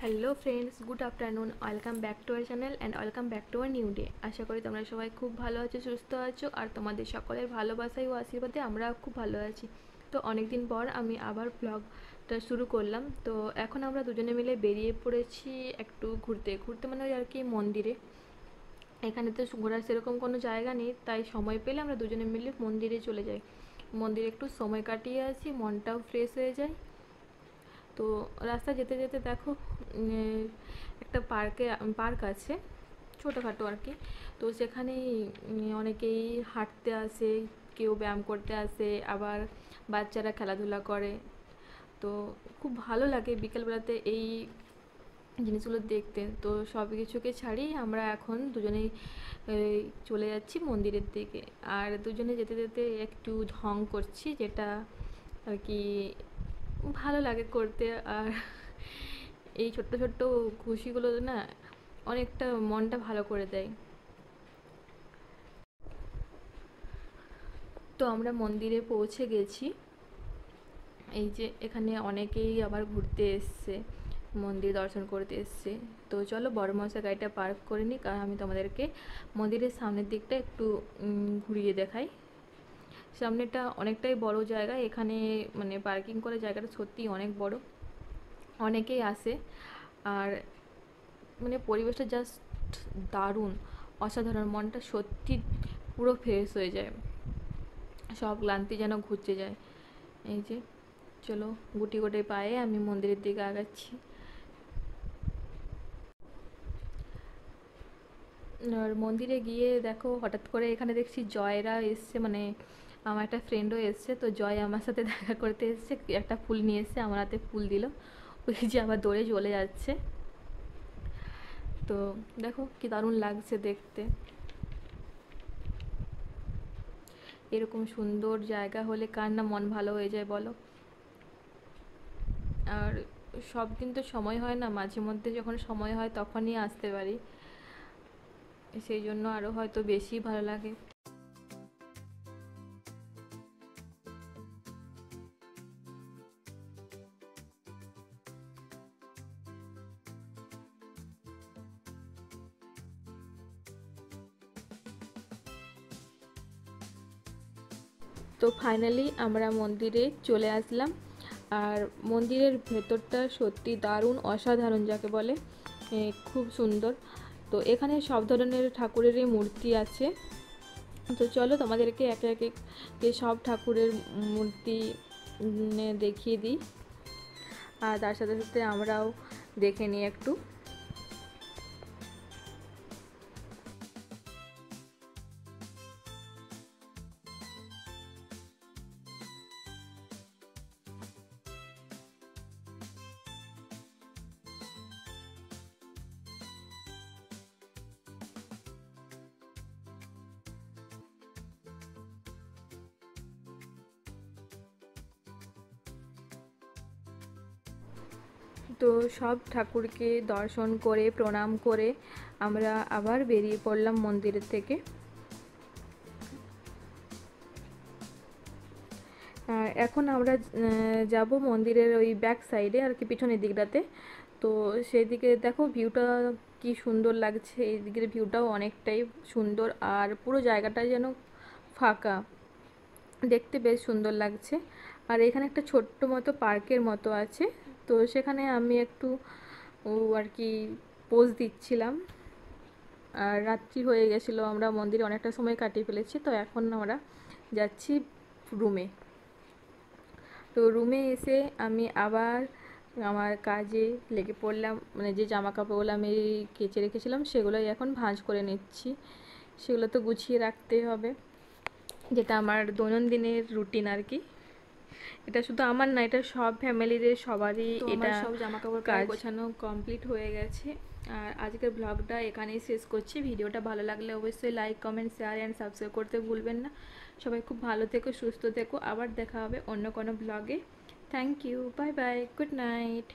Hello friends, good afternoon. Welcome back to our channel and welcome back to our new day. আশা করি তোমরা সবাই খুব ভালো আছো, সুস্থ আছো, আর তোমাদের সকলের ভালোবাসায় ও আশীর্বাদে আমরা খুব ভালো আছি। তো অনেক দিন পর আমি আবার ব্লগটা শুরু করলাম। তো এখন আমরা দুজনে মিলে বেরিয়ে পড়েছি একটু ঘুরতে ঘুরতে, মানে ওই আর কি মন্দিরে। এখানে তো ঘোরার সেরকম কোনো জায়গা নেই, তাই সময় পেলে আমরা দুজনে মিলে মন্দিরে চলে যাই। মন্দিরে একটু সময় কাটিয়ে আসি, মনটাও ফ্রেশ হয়ে যায়। তো রাস্তা যেতে যেতে দেখো একটা পার্ক আছে, ছোটোখাটো আর কি। তো সেখানে অনেকেই হাঁটতে আসে, কেউ ব্যায়াম করতে আসে, আবার বাচ্চারা খেলাধুলা করে। তো খুব ভালো লাগে বিকেলবেলাতে এই জিনিসগুলো দেখতে। তো সব কিছুকে ছাড়িয়ে আমরা এখন দুজনেই চলে যাচ্ছি মন্দিরের দিকে। আর দুজনে যেতে যেতে একটু ঢং করছি, যেটা আর কি ভালো লাগে করতে। আর এই ছোট্ট ছোট্ট খুশিগুলো না অনেকটা মনটা ভালো করে দেয়। তো আমরা মন্দিরে পৌঁছে গেছি। এই যে এখানে অনেকেই আবার ঘুরতে এসছে, মন্দির দর্শন করতে এসছে। তো চলো বড়মশা গাড়িটা পার্ক করে নিই, কারণ আমি তোমাদেরকে মন্দিরের সামনের দিকটা একটু ঘুরিয়ে দেখাই। সামনেটা অনেকটাই বড় জায়গা, এখানে মানে পার্কিং করার জায়গাটা সত্যিই অনেক বড়, অনেকেই আসে। আর মানে পরিবেশটা জাস্ট দারুণ, অসাধারণ। মনটা সত্যি পুরো ফ্রেশ হয়ে যায়, সব ক্লান্তি যেন ঘুচে যায়। এই যে চলো গুটি গুটি পায়ে আমি মন্দিরের দিকে আগাচ্ছি। আর মন্দিরে গিয়ে দেখো হঠাৎ করে এখানে দেখছি জয়রা এসছে, মানে আমার একটা ফ্রেন্ডও এসছে। তো জয় আমার সাথে দেখা করতে এসছে, একটা ফুল নিয়ে এসছে, আমার হাতে ফুল দিল, ওই যে আবার দৌড়ে চলে যাচ্ছে। তো দেখো কি দারুণ লাগছে দেখতে। এরকম সুন্দর জায়গা হলে কার না মন ভালো হয়ে যায় বলো। আর সব দিন তো সময় হয় না, মাঝে মধ্যে যখন সময় হয় তখনই আসতে পারি, সেই জন্য আরও হয়তো বেশি ভালো লাগে। তো ফাইনালি আমরা মন্দিরে চলে আসলাম। আর মন্দিরের ভেতরটা সত্যি দারুণ, অসাধারণ যাকে বলে, খুব সুন্দর। তো এখানে সব ধরনের ঠাকুরেরই মূর্তি আছে। তো চলো তোমাদেরকে একে একে সব ঠাকুরের মূর্তি দেখিয়ে দিই, আর তার সাথে সাথে আমরাও দেখে নিই একটু। তো সব ঠাকুরকে দর্শন করে প্রণাম করে আমরা আবার বেরিয়ে পড়লাম মন্দিরের থেকে। এখন আমরা যাব মন্দিরের ওই ব্যাক সাইডে আর কি, পিছনের দিকটাতে। তো সেই দিকে দেখো ভিউটা কি সুন্দর লাগছে, এই দিকের ভিউটাও অনেকটাই সুন্দর, আর পুরো জায়গাটা যেন ফাঁকা, দেখতে বেশ সুন্দর লাগছে। আর এখানে একটা ছোট্ট মতো পার্কের মতো আছে, তো সেখানে আমি একটু আর কি পোজ দিচ্ছিলাম। আর রাত্রি হয়ে গেছিলো, আমরা মন্দিরে অনেকটা সময় কাটিয়ে ফেলেছি। তো এখন আমরা যাচ্ছি রুমে। তো রুমে এসে আমি আবার আমার কাজে লেগে পড়লাম, মানে যে জামা কাপড়গুলো আমি কেচে রেখেছিলাম সেগুলোই এখন ভাঁজ করে নিচ্ছি। সেগুলো তো গুছিয়ে রাখতে হবে, যেটা আমার দৈনন্দিনের রুটিন আর কি। এটা শুধু আমার না, এটা সব ফ্যামিলির সবারই। এটা সব জামা কাপড় গোছানো কমপ্লিট হয়ে গেছে। আর আজকের ব্লগটা এখানেই শেষ করছি। ভিডিওটা ভালো লাগলে অবশ্যই like, comment, share and subscribe করতে ভুলবেন না। সবাই খুব ভালো থেকো, সুস্থ থেকো। আবার দেখা হবে অন্য কোনো ব্লগে। Thank you, bye bye, good night.